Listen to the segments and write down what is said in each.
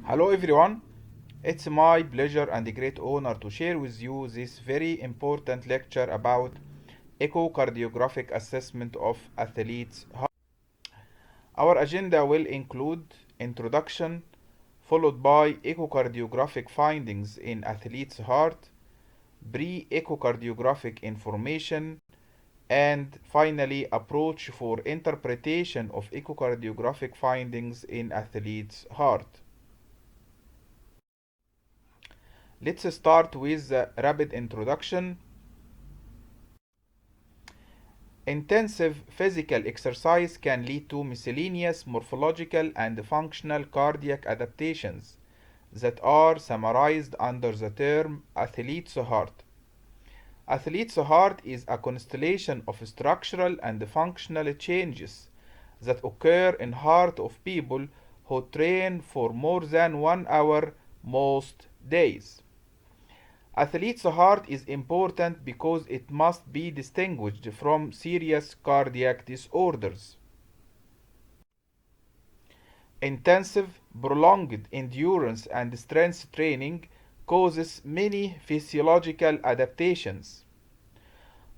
Hello everyone, it's my pleasure and great honor to share with you this very important lecture about echocardiographic assessment of athletes' heart. Our agenda will include introduction, followed by echocardiographic findings in athletes' heart, pre-echocardiographic information, and finally approach for interpretation of echocardiographic findings in athletes' heart. Let's start with the rapid introduction. Intensive physical exercise can lead to miscellaneous morphological and functional cardiac adaptations that are summarized under the term athlete's heart. Athlete's heart is a constellation of structural and functional changes that occur in heart of people who train for more than 1 hour most days. Athlete's heart is important because it must be distinguished from serious cardiac disorders. Intensive, prolonged endurance and strength training causes many physiological adaptations.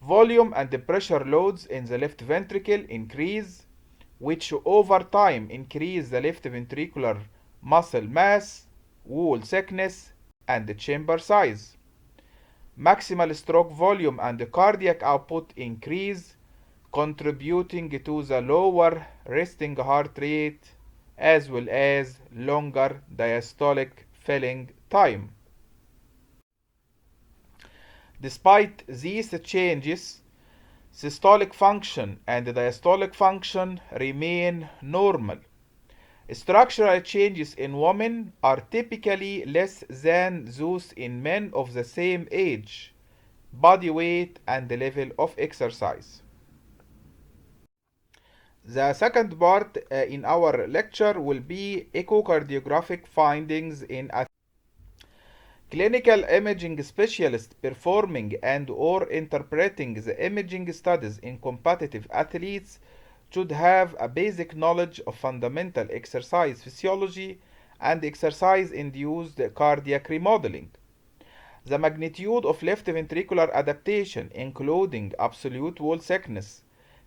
Volume and pressure loads in the left ventricle increase, which over time increase the left ventricular muscle mass, wall thickness, and chamber size. Maximal stroke volume and cardiac output increase, contributing to the lower resting heart rate as well as longer diastolic filling time. Despite these changes, systolic function and diastolic function remain normal. Structural changes in women are typically less than those in men of the same age, body weight, and level of exercise. The second part in our lecture will be echocardiographic findings in clinical imaging specialists performing and or interpreting the imaging studies in competitive athletes should have a basic knowledge of fundamental exercise physiology and exercise-induced cardiac remodeling. The magnitude of left ventricular adaptation, including absolute wall thickness,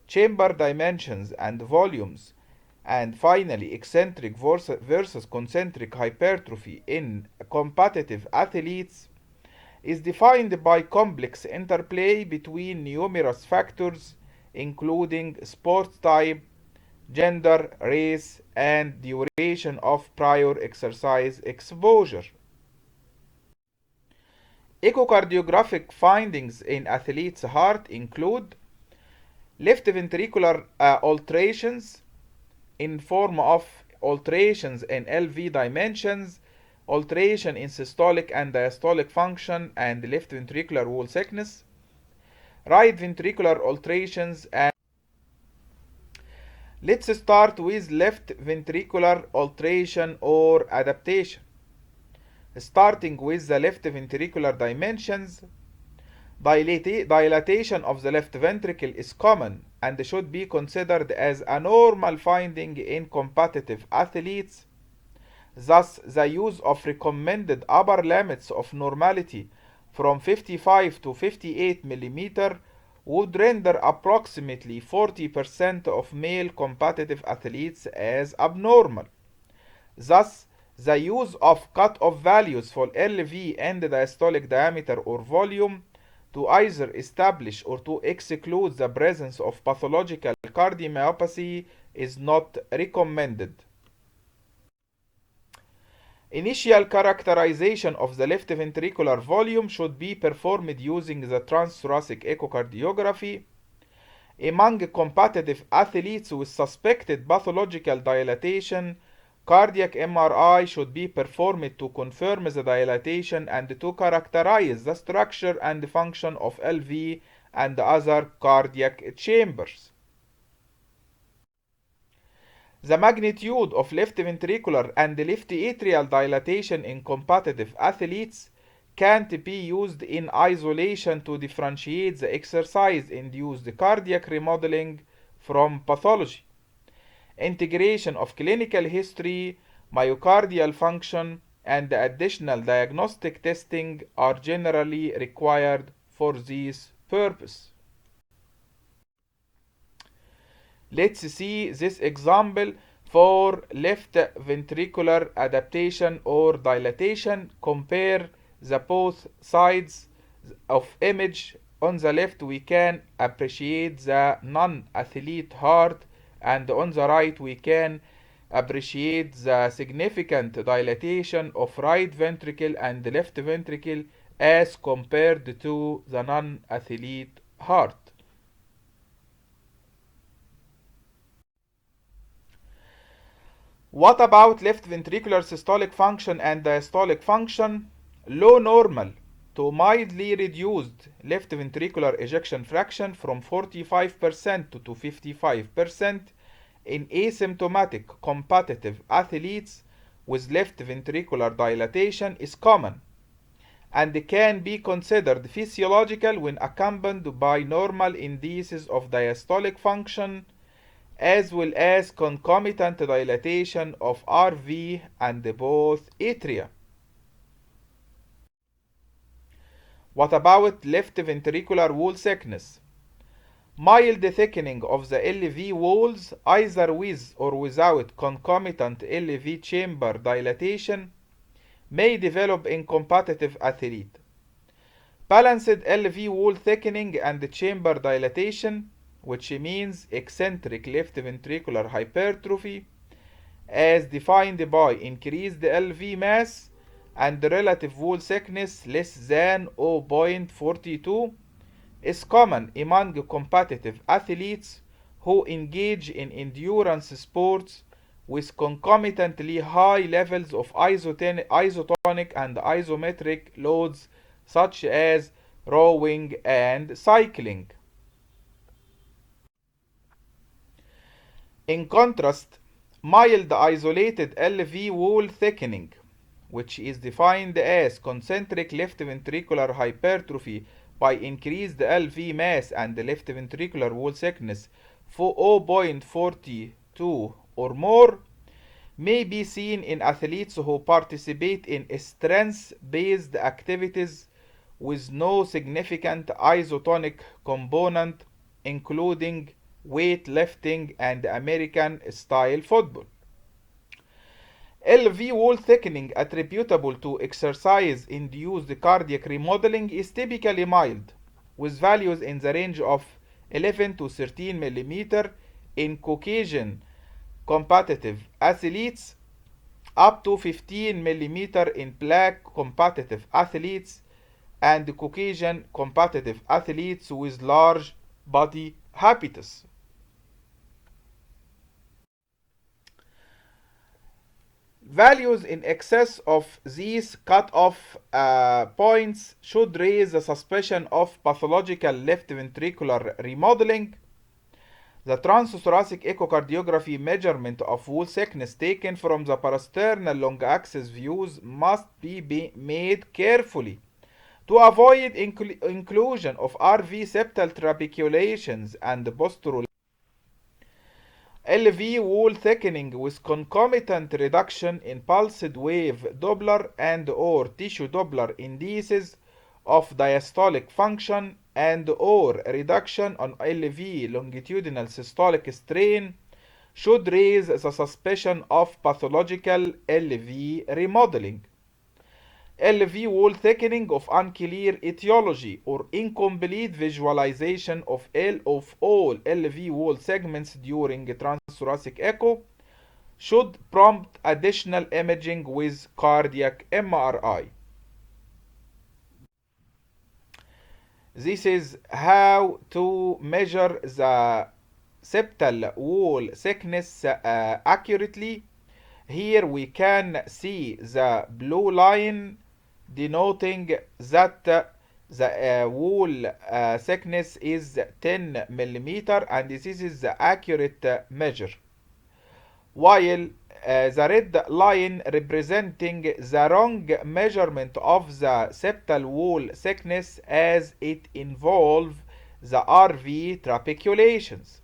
chamber dimensions and volumes, and finally eccentric versus concentric hypertrophy in competitive athletes, is defined by complex interplay between numerous factors including sport type, gender, race, and duration of prior exercise exposure. Echocardiographic findings in athletes' heart include left ventricular alterations in form of alterations in LV dimensions, alteration in systolic and diastolic function and left ventricular wall thickness, right ventricular alterations. And let's start with left ventricular alteration or adaptation. Starting with the left ventricular dimensions, dilatation of the left ventricle is common and should be considered as a normal finding in competitive athletes. Thus, the use of recommended upper limits of normality from 55 to 58 mm would render approximately 40% of male competitive athletes as abnormal. Thus, the use of cutoff values for LV and diastolic diameter or volume to either establish or to exclude the presence of pathological cardiomyopathy is not recommended. Initial characterization of the left ventricular volume should be performed using the transthoracic echocardiography. Among competitive athletes with suspected pathological dilatation, cardiac MRI should be performed to confirm the dilatation and to characterize the structure and function of LV and other cardiac chambers. The magnitude of left ventricular and left atrial dilatation in competitive athletes can't be used in isolation to differentiate the exercise-induced cardiac remodeling from pathology. Integration of clinical history myocardial function, and additional diagnostic testing are generally required for this purpose. Let's see this example for left ventricular adaptation or dilatation. Compare the both sides of image. On the left we can appreciate the non-athlete heart, and on the right we can appreciate the significant dilatation of right ventricle and left ventricle as compared to the non-athlete heart. What about left ventricular systolic function and diastolic function? Low normal to mildly reduced left ventricular ejection fraction from 45% to 55% in asymptomatic competitive athletes with left ventricular dilatation is common and can be considered physiological when accompanied by normal indices of diastolic function as well as concomitant dilatation of RV and both atria. What about left ventricular wall thickness? Mild thickening of the LV walls, either with or without concomitant LV chamber dilatation, may develop in competitive athlete. Balanced LV wall thickening and chamber dilatation, which means eccentric left ventricular hypertrophy, as defined by increased LV mass and relative wall thickness less than 0.42, is common among competitive athletes who engage in endurance sports with concomitantly high levels of isotonic and isometric loads such as rowing and cycling. In contrast, mild isolated LV wall thickening, which is defined as concentric left ventricular hypertrophy by increased LV mass and left ventricular wall thickness for 0.42 or more, may be seen in athletes who participate in strength-based activities with no significant isotonic component, including weightlifting and American style football. LV wall thickening attributable to exercise-induced cardiac remodeling is typically mild, with values in the range of 11 to 13 mm in Caucasian competitive athletes, up to 15 mm in black competitive athletes, and Caucasian competitive athletes with large body habitus. Values in excess of these cutoff points should raise the suspicion of pathological left ventricular remodeling. The transthoracic echocardiography measurement of wall thickness taken from the parasternal long axis views must be made carefully to avoid inclusion of RV septal trapiculations and postural LV wall thickening with concomitant reduction in pulsed wave Doppler and or tissue Doppler indices of diastolic function and or reduction on LV longitudinal systolic strain should raise the suspicion of pathological LV remodeling. LV wall thickening of unclear etiology or incomplete visualization of all LV wall segments during transthoracic echo should prompt additional imaging with cardiac MRI. This is how to measure the septal wall thickness accurately. Here we can see the blue line denoting that the wall thickness is 10 mm, and this is the accurate measure, while the red line representing the wrong measurement of the septal wall thickness as it involves the RV trapiculations.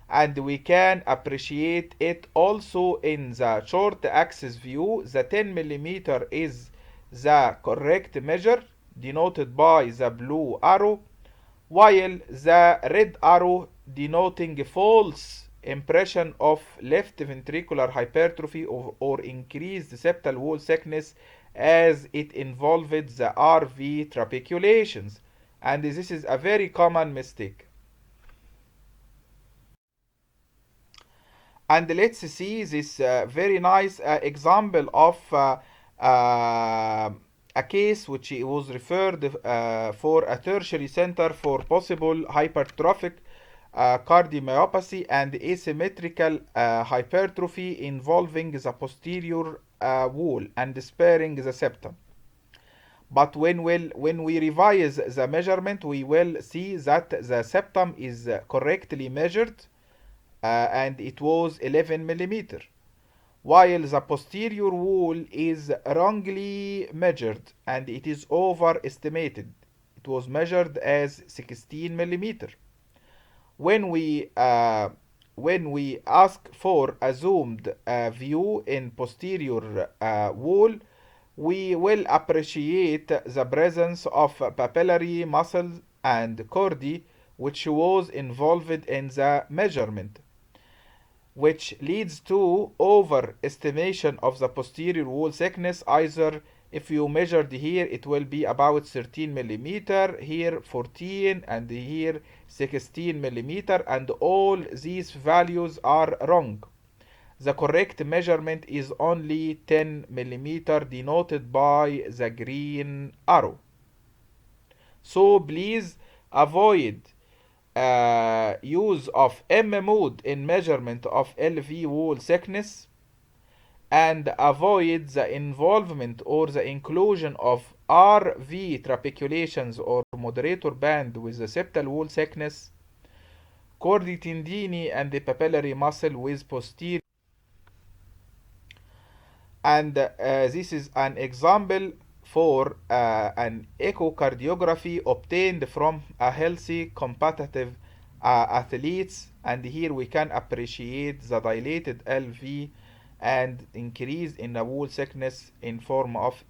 and we can appreciate it also in the short axis view. The 10 millimeter is the correct measure, denoted by the blue arrow, while the red arrow denoting false impression of left ventricular hypertrophy or increased septal wall thickness, as it involved the RV trapiculations, and this is a very common mistake. And let's see this very nice example of a case which was referred for a tertiary center for possible hypertrophic cardiomyopathy and asymmetrical hypertrophy involving the posterior wall and sparing the septum. But when we revise the measurement, we will see that the septum is correctly measured, and it was 11 millimeter, while the posterior wall is wrongly measured and it is overestimated. It was measured as 16 millimeter. When we ask for a zoomed view in posterior wall, we will appreciate the presence of papillary muscle and chordae, which was involved in the measurement, which leads to overestimation of the posterior wall thickness. Either if you measured here, it will be about 13 millimeter, here 14, and here 16 millimeter, and all these values are wrong. The correct measurement is only 10 millimeter, denoted by the green arrow. So please avoid use of M mode in measurement of LV wall thickness, and avoid the involvement or the inclusion of RV trapiculations or moderator band with the septal wall thickness, chordae tendineae and the papillary muscle with posterior. And this is an example for an echocardiography obtained from a healthy competitive athletes, and here we can appreciate the dilated LV and increase in the wall thickness in form of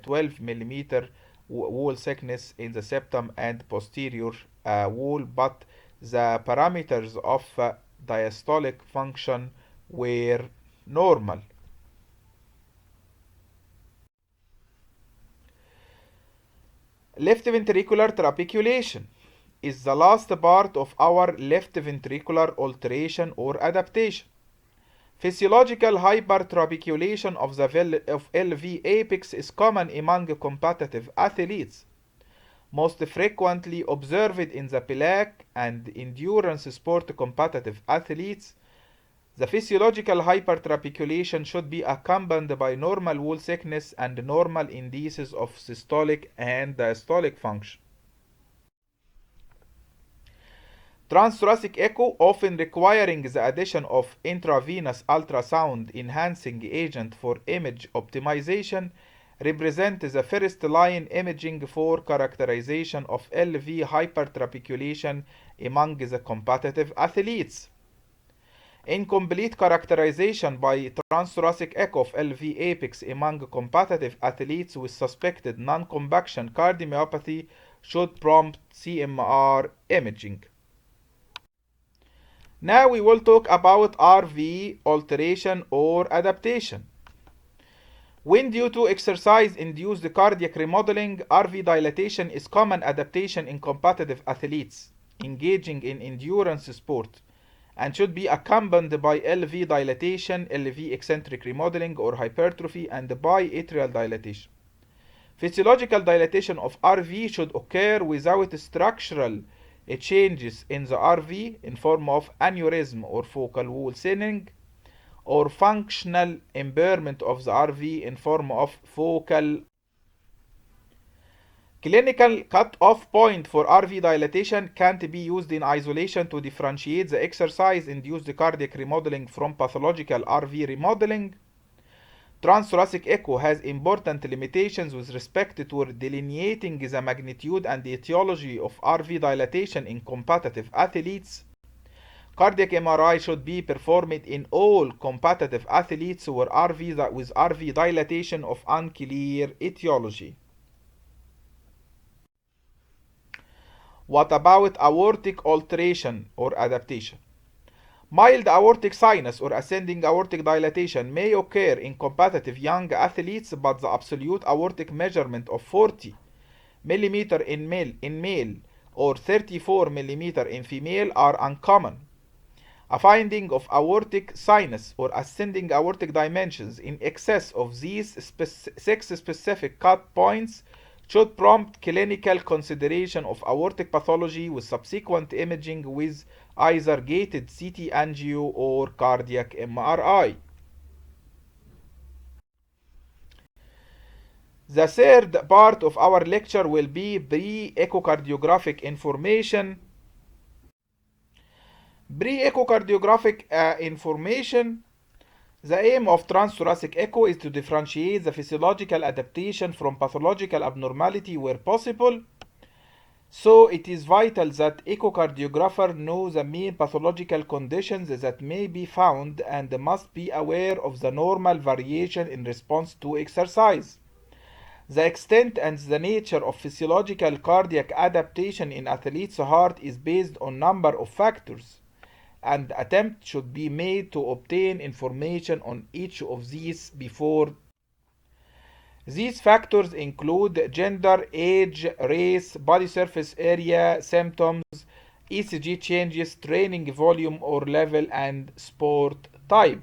12 millimeter wall thickness in the septum and posterior wall, but the parameters of diastolic function were normal. Left ventricular trapiculation is the last part of our left ventricular alteration or adaptation. Physiological hypertrapiculation of LV apex is common among competitive athletes, most frequently observed in the plaque and endurance sport competitive athletes. The physiological hypertrapiculation should be accompanied by normal wall thickness and normal indices of systolic and diastolic function. Transthoracic echo, often requiring the addition of intravenous ultrasound enhancing agent for image optimization, represents the first line imaging for characterization of LV hypertrapiculation among the competitive athletes. Incomplete characterization by transthoracic echo of LV apex among competitive athletes with suspected non-compaction cardiomyopathy should prompt CMR imaging. Now we will talk about RV alteration or adaptation. When due to exercise-induced cardiac remodeling, RV dilatation is common adaptation in competitive athletes engaging in endurance sport, and should be accompanied by LV dilatation, LV eccentric remodeling or hypertrophy, and biatrial dilatation. Physiological dilatation of RV should occur without structural changes in the RV in form of aneurysm or focal wall thinning, or functional impairment of the RV in form of focal. Clinical cut-off point for RV dilatation can't be used in isolation to differentiate the exercise-induced cardiac remodeling from pathological RV remodeling. Transthoracic echo has important limitations with respect to delineating the magnitude and the etiology of RV dilatation in competitive athletes. Cardiac MRI should be performed in all competitive athletes with RV dilatation of unclear etiology. What about aortic alteration or adaptation? Mild aortic sinus or ascending aortic dilatation may occur in competitive young athletes, but the absolute aortic measurement of 40 mm in male or 34 mm in female are uncommon. A finding of aortic sinus or ascending aortic dimensions in excess of these 6 specific cut points should prompt clinical consideration of aortic pathology with subsequent imaging with either gated CT angio or cardiac MRI. The third part of our lecture will be pre-echocardiographic information. Pre-echocardiographic information. The aim of transthoracic echo is to differentiate the physiological adaptation from pathological abnormality where possible. So it is vital that echocardiographer know the main pathological conditions that may be found and must be aware of the normal variation in response to exercise. The extent and the nature of physiological cardiac adaptation in athlete's heart is based on number of factors, and attempt should be made to obtain information on each of these before. These factors include gender, age, race, body surface area, symptoms, ECG changes, training volume or level, and sport type.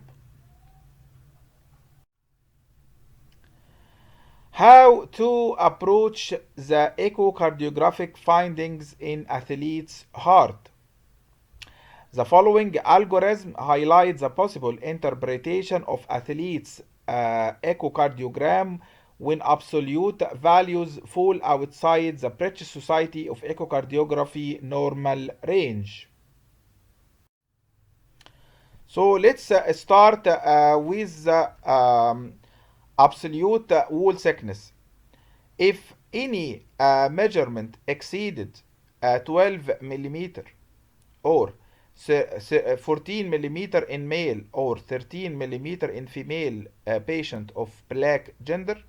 How to approach the echocardiographic findings in athlete's heart. The following algorithm highlights the possible interpretation of athletes' echocardiogram when absolute values fall outside the British Society of Echocardiography normal range. So let's start with the absolute wall thickness. If any measurement exceeded 12 millimeter or 14 millimeter in male or 13 millimeter in female patient of black gender,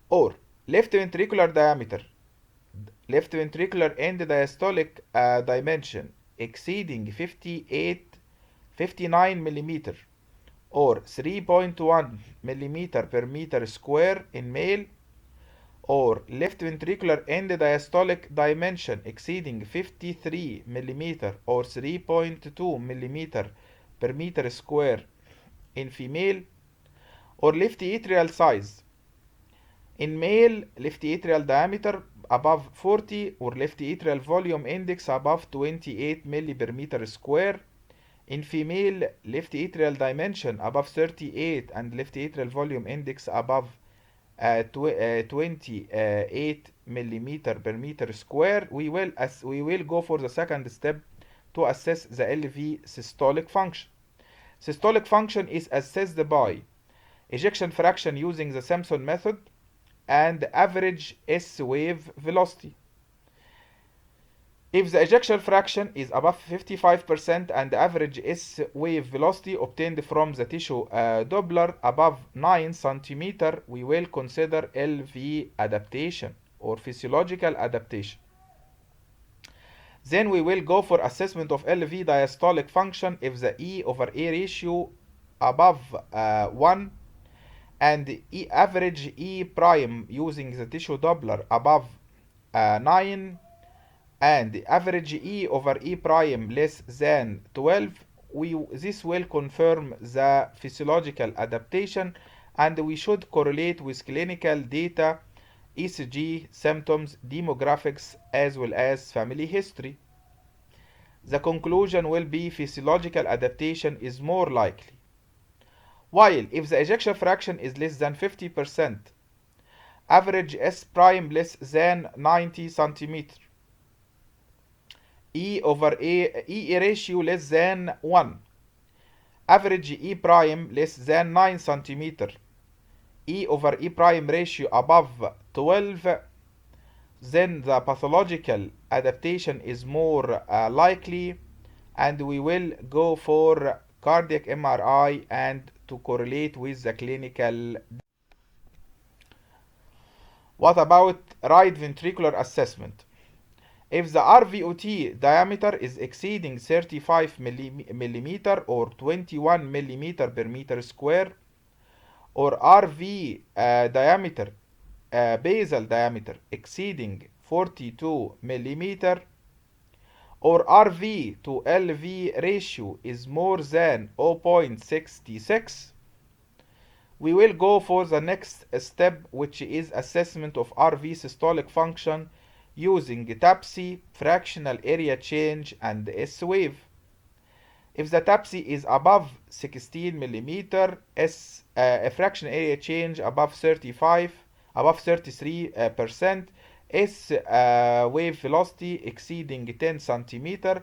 or left ventricular diameter, left ventricular end diastolic dimension exceeding 59 millimeter or 3.1 millimeter per meter square in male, or left ventricular end diastolic dimension exceeding 53 mm or 3.2 mm per meter square in female, or left atrial size. In male, left atrial diameter above 40 or left atrial volume index above 28 milli per meter square. In female, left atrial dimension above 38 and left atrial volume index above 28 millimeter per meter square. We will go for the second step to assess the LV systolic function. Systolic function is assessed by ejection fraction using the Simpson method and average S wave velocity. If the ejection fraction is above 55% and average S wave velocity obtained from the tissue Doppler above 9 cm, we will consider LV adaptation or physiological adaptation. Then we will go for assessment of LV diastolic function if the E over A ratio above 1 and average E prime using the tissue Doppler above 9 and the average E over E prime less than 12, this will confirm the physiological adaptation, and we should correlate with clinical data, ECG, symptoms, demographics, as well as family history. The conclusion will be physiological adaptation is more likely. While if the ejection fraction is less than 50%, average S prime less than 90 centimeter, E over E ratio less than 1, average E prime less than 9 centimeter, E over E prime ratio above 12, then the pathological adaptation is more likely. and we will go for cardiac MRI and to correlate with the clinical. What about right ventricular assessment? If the RVOT diameter is exceeding 35 millimeter or 21 millimeter per meter square, or RV basal diameter exceeding 42 millimeter, or RV to LV ratio is more than 0.66, we will go for the next step, which is assessment of RV systolic function using Etapsi, fractional area change, and S-wave. If the Etapsi is above 16 millimeter, a fractional area change above 33%, S wave velocity exceeding 10 centimeter,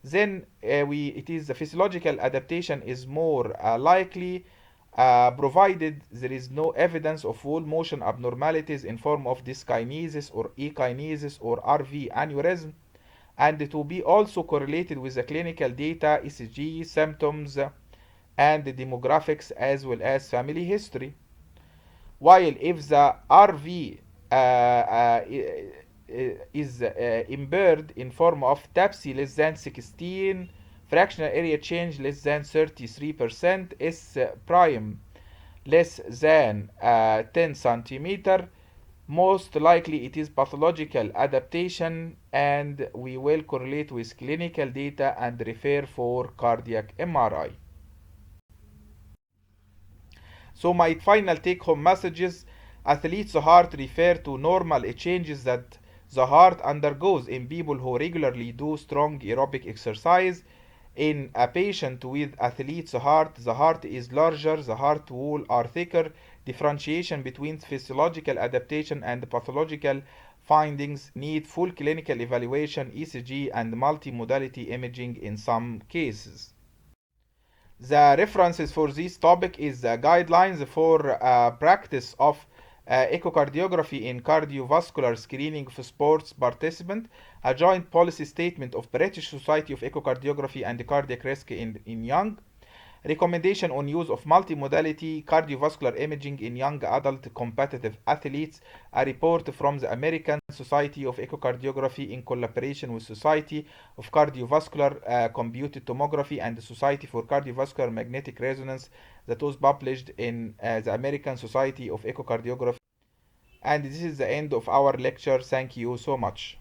then it is the physiological adaptation is more likely, provided there is no evidence of wall motion abnormalities in form of dyskinesis or ekinesis or RV aneurysm, and to be also correlated with the clinical data, ECG, symptoms, and the demographics as well as family history. While if the RV is impaired in form of TAPSI less than 16, fractional area change less than 33%, S prime less than 10 centimeter, most likely it is pathological adaptation, and we will correlate with clinical data and refer for cardiac MRI. So my final take-home messages: athletes' heart refer to normal changes that the heart undergoes in people who regularly do strong aerobic exercise. In a patient with athlete's heart, the heart is larger, the heart wall are thicker. Differentiation between physiological adaptation and pathological findings need full clinical evaluation, ECG, and multimodality imaging in some cases. The references for this topic is the guidelines for practice of echocardiography in cardiovascular screening of sports participant, a joint policy statement of British Society of Echocardiography and Cardiac Risk in Young, recommendation on use of multimodality cardiovascular imaging in young adult competitive athletes, a report from the American Society of Echocardiography in collaboration with Society of Cardiovascular Computed Tomography and the Society for Cardiovascular Magnetic Resonance that was published in the American Society of Echocardiography. And this is the end of our lecture. Thank you so much.